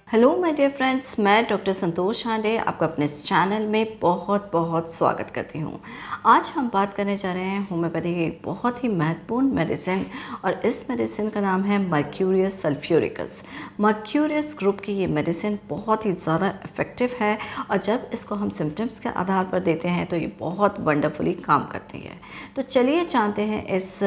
Hello my dear friends, मैं doctor संतोष हांडे आपका अपने इस चैनल में बहुत बहुत स्वागत करती हूँ। आज हम बात करने जा रहे हैं होम्योपैथी की एक बहुत ही महत्वपूर्ण मेडिसिन और इस मेडिसिन का नाम है मर्क्यूरियस सल्फ्यूरिकस। मर्क्यूरियस ग्रुप की ये मेडिसिन बहुत ही ज़्यादा इफ़ेक्टिव है और जब इसको हम सिम्टम्स के आधार पर देते हैं तो ये बहुत वंडरफुली काम करती है। तो चलिए जानते हैं इस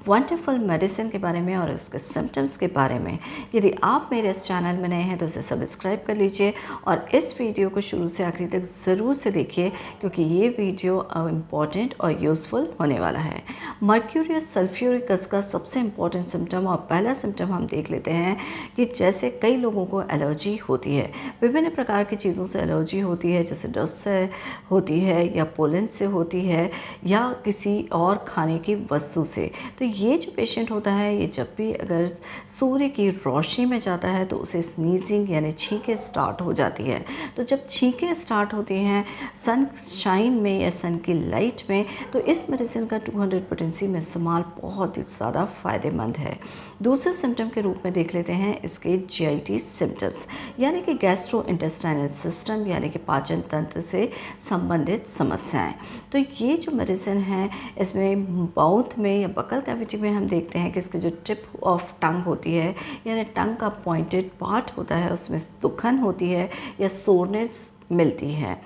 वंडरफुल मेडिसिन के बारे में और इसके सिम्टम्स के बारे में। यदि आप मेरे इस चैनल में नए हैं तो इसे सब्सक्राइब कर लीजिए और इस वीडियो को शुरू से आखिरी तक ज़रूर से देखिए क्योंकि ये वीडियो इम्पॉर्टेंट और यूज़फुल होने वाला है। मर्क्यूरियस सल्फ्यूरिकस का सबसे इम्पॉर्टेंट सिम्टम और पहला सिम्टम हम देख लेते हैं कि जैसे कई लोगों को एलर्जी होती है, विभिन्न प्रकार की चीज़ों से एलर्जी होती है, जैसे डस्ट से होती है या पोलन से होती है या किसी और खाने की वस्तु से। तो ये जो पेशेंट होता है ये जब भी अगर सूर्य की रोशनी में जाता है तो उसे स्नीजिंग यानी छींकें स्टार्ट हो जाती है। तो जब छींकें स्टार्ट होती हैं सनशाइन में या सन की लाइट में तो इस मेडिसिन का 200 पोटेंसी में इस्तेमाल बहुत ही ज़्यादा फ़ायदेमंद है। दूसरे सिम्टम के रूप में देख लेते हैं इसके जीआईटी सिम्टम्स यानी कि गैस्ट्रो इंटेस्टाइनल सिस्टम यानी कि पाचन तंत्र से संबंधित समस्याएं। तो ये जो मेडिसिन है इसमें माउथ में या बकल कैविटी में हम देखते हैं कि इसकी जो टिप ऑफ टंग होती है यानी टंग का पॉइंटेड पार्ट होता है उसमें दुखन होती है या सोरनेस मिलती है।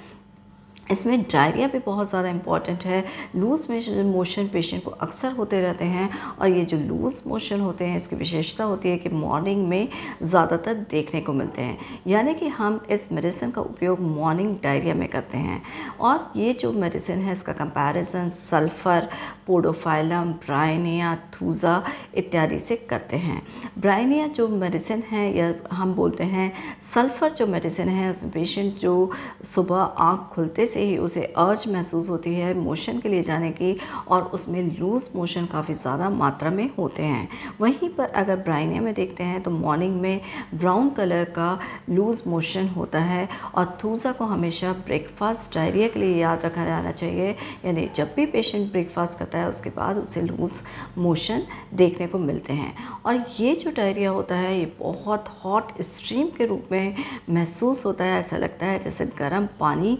इसमें डायरिया भी बहुत ज़्यादा इम्पॉर्टेंट है। लूज़ मोशन पेशेंट को अक्सर होते रहते हैं और ये जो लूज़ मोशन होते हैं इसकी विशेषता होती है कि मॉर्निंग में ज़्यादातर देखने को मिलते हैं, यानी कि हम इस मेडिसिन का उपयोग मॉर्निंग डायरिया में करते हैं। और ये जो मेडिसिन है इसका comparison sulphur, podophyllum, Bryonia, thuja इत्यादि से करते हैं। ब्रायनिया जो मेडिसिन है या हम बोलते हैं सल्फ़र जो मेडिसिन है उसमें पेशेंट जो सुबह आँख खुलते से ही उसे अर्ज महसूस होती है मोशन के लिए जाने की और उसमें लूज़ मोशन काफ़ी ज़्यादा मात्रा में होते हैं। वहीं पर अगर ब्रायनिया में देखते हैं तो मॉर्निंग में ब्राउन कलर का लूज़ मोशन होता है। और थूजा को हमेशा ब्रेकफास्ट डायरिया के लिए याद रखा जाना चाहिए, यानी जब भी पेशेंट ब्रेकफास्ट करता है उसके बाद उसे लूज़ मोशन देखने को मिलते हैं। और ये जो डायरिया होता है ये बहुत हॉट स्ट्रीम के रूप में महसूस होता है। ऐसा लगता है जैसे गर्म पानी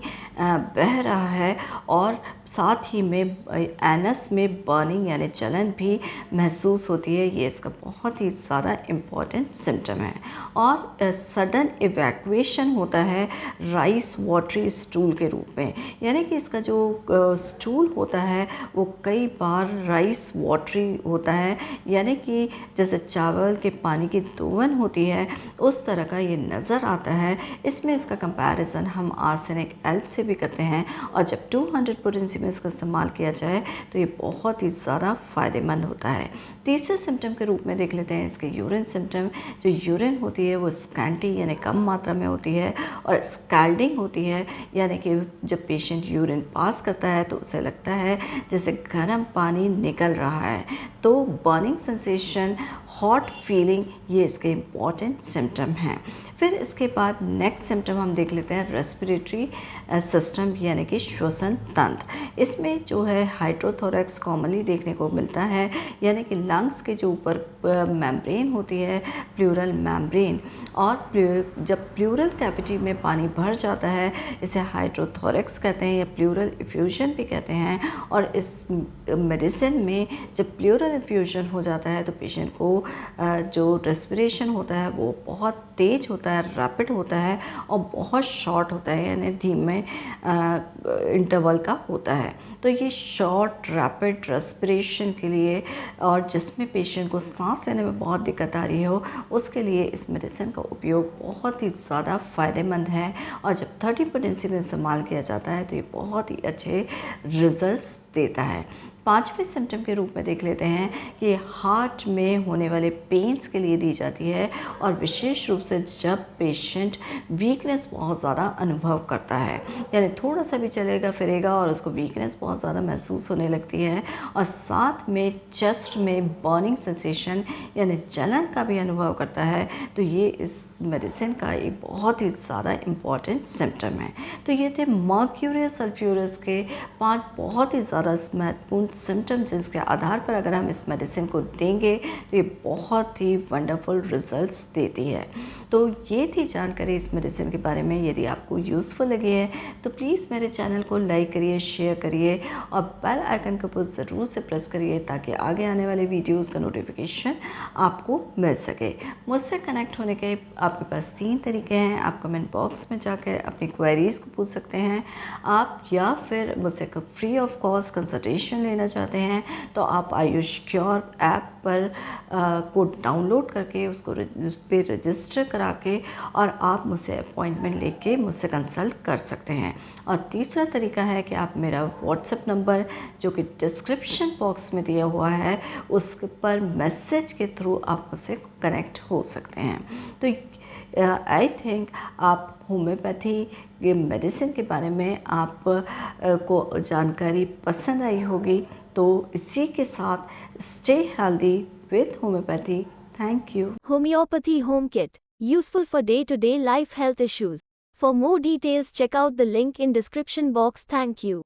बह रहा है और साथ ही में एनस में बर्निंग यानी जलन भी महसूस होती है। ये इसका बहुत ही ज़्यादा इम्पॉर्टेंट सिम्टम है। और सडन इवैक्यूएशन होता है राइस वाटरी स्टूल के रूप में, यानी कि इसका जो स्टूल होता है वो कई बार राइस वाटरी होता है, यानी कि जैसे चावल के पानी की दोवन होती है उस तरह का ये नज़र आता है। इसमें इसका कंपैरिजन हम आर्सेनिक एल्प से भी करते हैं और जब 200 पोटेंसी में इसका इस्तेमाल किया जाए तो ये बहुत ही ज़्यादा फ़ायदेमंद होता है। तीसरे सिम्टम के रूप में देख लेते हैं इसके यूरिन सिम्टम। जो यूरिन होती है वो स्कैंटी यानी कम मात्रा में होती है और स्कैल्डिंग होती है, यानी कि जब पेशेंट यूरिन पास करता है तो उसे लगता है जैसे गर्म पानी निकल रहा है। तो बर्निंग सेंसेशन, हॉट फीलिंग ये इसके इम्पॉर्टेंट सिम्टम हैं। फिर इसके बाद नेक्स्ट सिम्टम हम देख लेते हैं रेस्पिरेटरी सिस्टम यानी कि श्वसन तंत्र। इसमें जो है हाइड्रोथोरैक्स कॉमनली देखने को मिलता है, यानी कि लंग्स के जो ऊपर मेम्ब्रेन होती है प्लूरल मेम्ब्रेन, और जब प्लूरल कैविटी में पानी भर जाता है इसे हाइड्रोथोरैक्स कहते हैं या प्लूरल इफ्यूजन भी कहते हैं। और इस मेडिसिन में जब प्लूरल इफ्यूजन हो जाता है तो पेशेंट को जो रेस्पिरेशन होता है वो बहुत तेज होता है, रैपिड होता है और बहुत शॉर्ट होता है, यानी धीमे इंटरवल का होता है। तो ये शॉर्ट रैपिड रेस्पिरेशन के लिए और जिसमें पेशेंट को सांस लेने में बहुत दिक्कत आ रही हो उसके लिए इस मेडिसिन का उपयोग बहुत ही ज़्यादा फ़ायदेमंद है। और जब 30 पोटेंसी में इस्तेमाल किया जाता है तो ये बहुत ही अच्छे रिजल्ट्स देता है। पांचवें सिम्टम के रूप में देख लेते हैं कि हार्ट में होने वाले पेन्स के लिए दी जाती है और विशेष रूप से जब पेशेंट वीकनेस बहुत ज़्यादा अनुभव करता है, यानी थोड़ा सा भी चलेगा फिरेगा और उसको वीकनेस बहुत ज़्यादा महसूस होने लगती है और साथ में चेस्ट में बर्निंग सेंसेशन यानी जलन का भी अनुभव करता है। तो ये इस मेडिसिन का एक बहुत ही ज़्यादा इम्पॉर्टेंट सिम्टम है। तो ये थे मर्क्यूरियस सल्फ्यूरिकस के 5 बहुत ही ज़्यादा ज़्यादा महत्वपूर्ण सिम्टम्स जिसके आधार पर अगर हम इस मेडिसिन को देंगे तो ये बहुत ही वंडरफुल रिजल्ट्स देती है। तो ये थी जानकारी इस मेडिसिन के बारे में। यदि आपको यूज़फुल लगी है तो प्लीज़ मेरे चैनल को लाइक करिए, शेयर करिए और बेल आइकन के ऊपर ज़रूर से प्रेस करिए ताकि आगे आने वाले वीडियोज़ का नोटिफिकेशन आपको मिल सके। मुझसे कनेक्ट होने के आपके पास 3 तरीके हैं। आप कमेंट बॉक्स में जाकर अपनी क्वेरीज़ को पूछ सकते हैं आप, या फिर मुझसे फ्री ऑफ कॉस्ट कंसल्टेशन लेना चाहते हैं तो आप आयुष क्योर ऐप पर को डाउनलोड करके उसको पे रजिस्टर करा के और आप मुझसे अपॉइंटमेंट लेके मुझसे कंसल्ट कर सकते हैं। और तीसरा तरीका है कि आप मेरा व्हाट्सएप नंबर जो कि डिस्क्रिप्शन बॉक्स में दिया हुआ है उस पर मैसेज के थ्रू आप मुझसे कनेक्ट हो सकते हैं। तो आई थिंक आप होम्योपैथी के मेडिसिन के बारे में आप को जानकारी पसंद आई होगी। तो इसी के साथ stay healthy with homeopathy. Thank you. Homeopathy Home Kit. Useful for day-to-day life health issues. For more details check out the link in description box. Thank you.